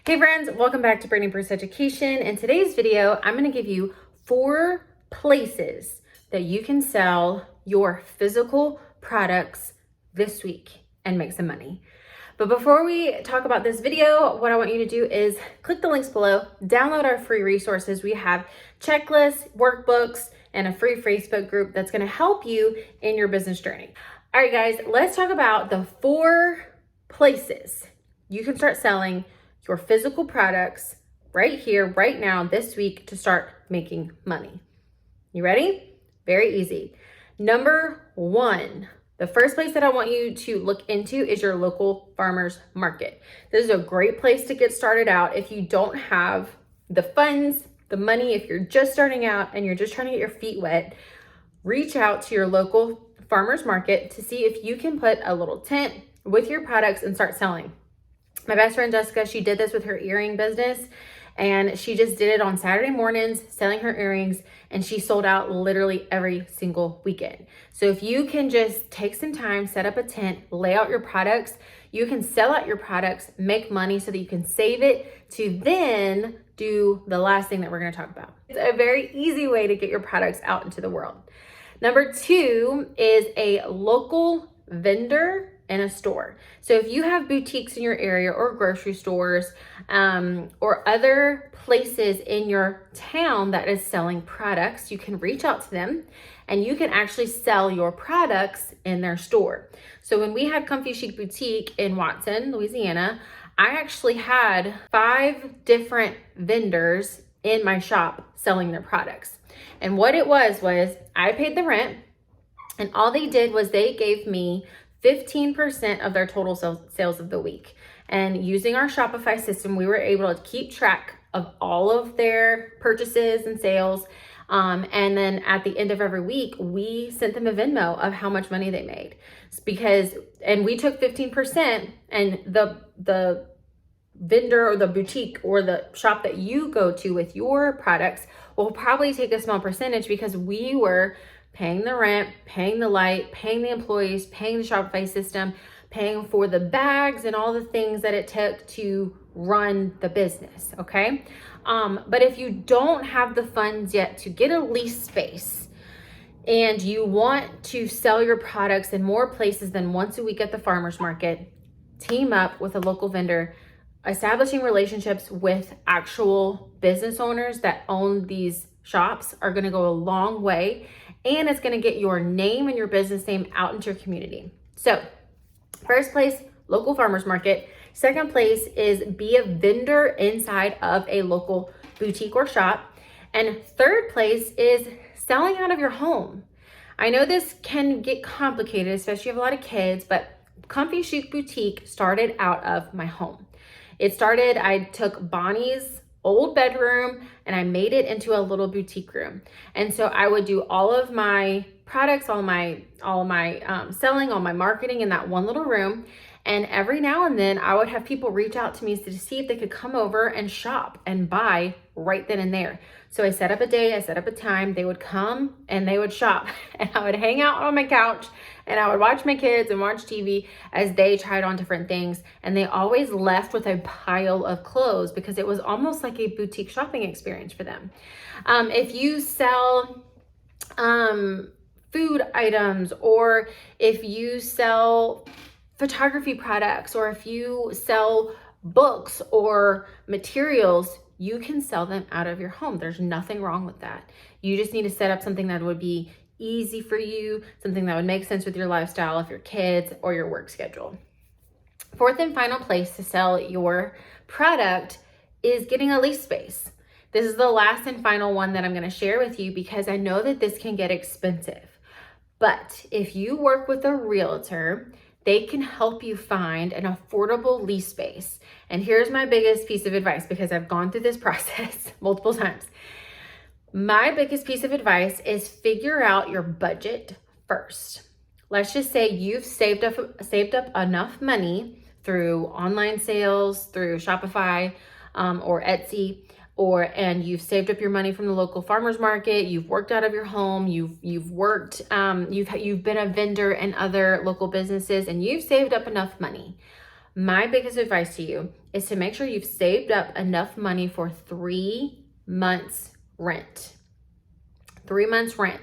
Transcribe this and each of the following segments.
Hey friends, welcome back to Brittany Bruce Education. In today's video, I'm going to give you 4 places that you can sell your physical products this week and make some money. But before we talk about this video, what I want you to do is click the links below, download our free resources. We have checklists, workbooks, and a free Facebook group that's going to help you in your business journey. All right, guys, let's talk about the 4 places you can start selling your physical products right here, right now, this week to start making money. You ready? Very easy. Number 1, the first place that I want you to look into is your local farmers market. This is a great place to get started out if you don't have the funds, the money, if you're just starting out and you're just trying to get your feet wet. Reach out to your local farmers market to see if you can put a little tent with your products and start selling. My best friend Jessica, she did this with her earring business, and she just did it on Saturday mornings, selling her earrings, and she sold out literally every single weekend. So if you can just take some time, set up a tent, lay out your products, you can sell out your products, make money so that you can save it to then do the last thing that we're going to talk about. It's a very easy way to get your products out into the world. Number 2 is a local vendor in a store. So if you have boutiques in your area or grocery stores or other places in your town that is selling products, you can reach out to them and you can actually sell your products in their store. So when we had Comfy Chic Boutique in Watson, Louisiana, I actually had 5 different vendors in my shop selling their products. And what it was I paid the rent, and all they did was they gave me 15% of their total sales of the week. And using our Shopify system, we were able to keep track of all of their purchases and sales. And then at the end of every week, we sent them a Venmo of how much money they made. And we took 15%, and the vendor or the boutique or the shop that you go to with your products will probably take a small percentage because we were paying the rent, paying the light, paying the employees, paying the Shopify system, paying for the bags and all the things that it took to run the business, okay? But if you don't have the funds yet to get a lease space and you want to sell your products in more places than once a week at the farmer's market, team up with a local vendor. Establishing relationships with actual business owners that own these shops are going to go a long way, and it's going to get your name and your business name out into your community. So first place, local farmers market. Second place is be a vendor inside of a local boutique or shop. And third place is selling out of your home. I know this can get complicated, especially if you have a lot of kids, but Comfy Chic Boutique started out of my home. I took Bonnie's old bedroom and I made it into a little boutique room. And so I would do all of my products, all my selling, all my marketing in that one little room. And every now and then I would have people reach out to me to see if they could come over and shop and buy right then and there. So I set up a day, I set up a time, they would come and they would shop, and I would hang out on my couch and I would watch my kids and watch TV as they tried on different things. And they always left with a pile of clothes because it was almost like a boutique shopping experience for them. If you sell food items, or if you sell photography products, or if you sell books or materials, you can sell them out of your home. There's nothing wrong with that. You just need to set up something that would be easy for you, something that would make sense with your lifestyle, of your kids, or your work schedule. Fourth and final place to sell your product is getting a lease space. This is the last and final one that I'm going to share with you because I know that this can get expensive. But if you work with a realtor, they can help you find an affordable lease space. And here's my biggest piece of advice, because I've gone through this process multiple times. My biggest piece of advice is figure out your budget first. Let's just say you've saved up enough money through online sales, through Shopify or Etsy, and you've saved up your money from the local farmers market, you've worked out of your home, you've been a vendor in other local businesses, and you've saved up enough money. my biggest advice to you is to make sure you've saved up enough money for 3 months rent. 3 months rent.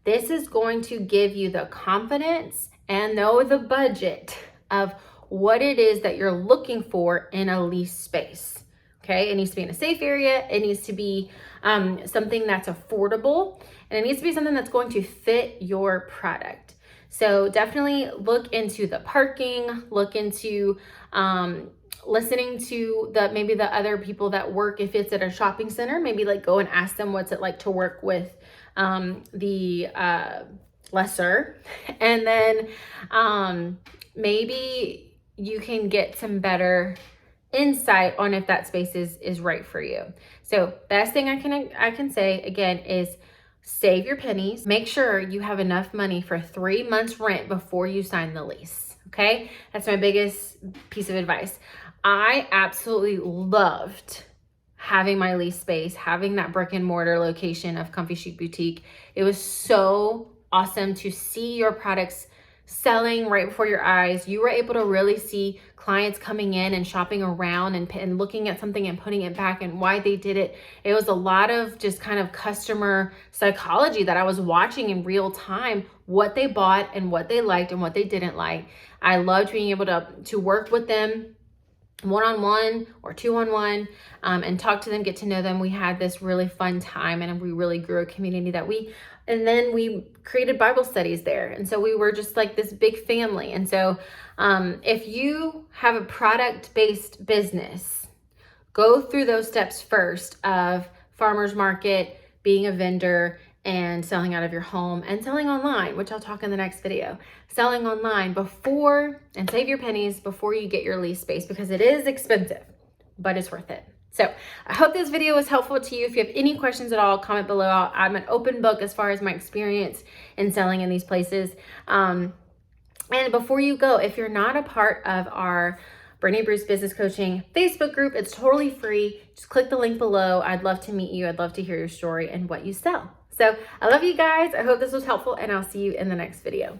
This is going to give you the confidence and know the budget of what it is that you're looking for in a lease space. Okay, it needs to be in a safe area. It needs to be something that's affordable, and it needs to be something that's going to fit your product. So definitely look into the parking, look into listening to maybe the other people that work. If it's at a shopping center, maybe like go and ask them what's it like to work with the lessor. And then maybe you can get some better insight on if that space is right for you. So best thing I can say again is save your pennies. Make sure you have enough money for 3 months rent before you sign the lease. Okay, that's my biggest piece of advice. I absolutely loved having my lease space, having that brick and mortar location of Comfy Chic Boutique. It was so awesome to see your products selling right before your eyes. You were able to really see clients coming in and shopping around and looking at something and putting it back and why they did it. It was a lot of just kind of customer psychology that I was watching in real time, what they bought and what they liked and what they didn't like. I loved being able to work with them one-on-one or two-on-one and talk to them, get to know them. We had this really fun time, and we really grew a community and then we created Bible studies there. And so we were just like this big family. And so if you have a product-based business, go through those steps first of farmer's market, being a vendor, and selling out of your home and selling online, which I'll talk in the next video. Selling online and save your pennies before you get your lease space, because it is expensive, but it's worth it. So I hope this video was helpful to you. If you have any questions at all, comment below. I'm an open book as far as my experience in selling in these places. And before you go, if you're not a part of our Brittany Bruce Business Coaching Facebook group, it's totally free. Just click the link below. I'd love to meet you. I'd love to hear your story and what you sell. So I love you guys. I hope this was helpful, and I'll see you in the next video.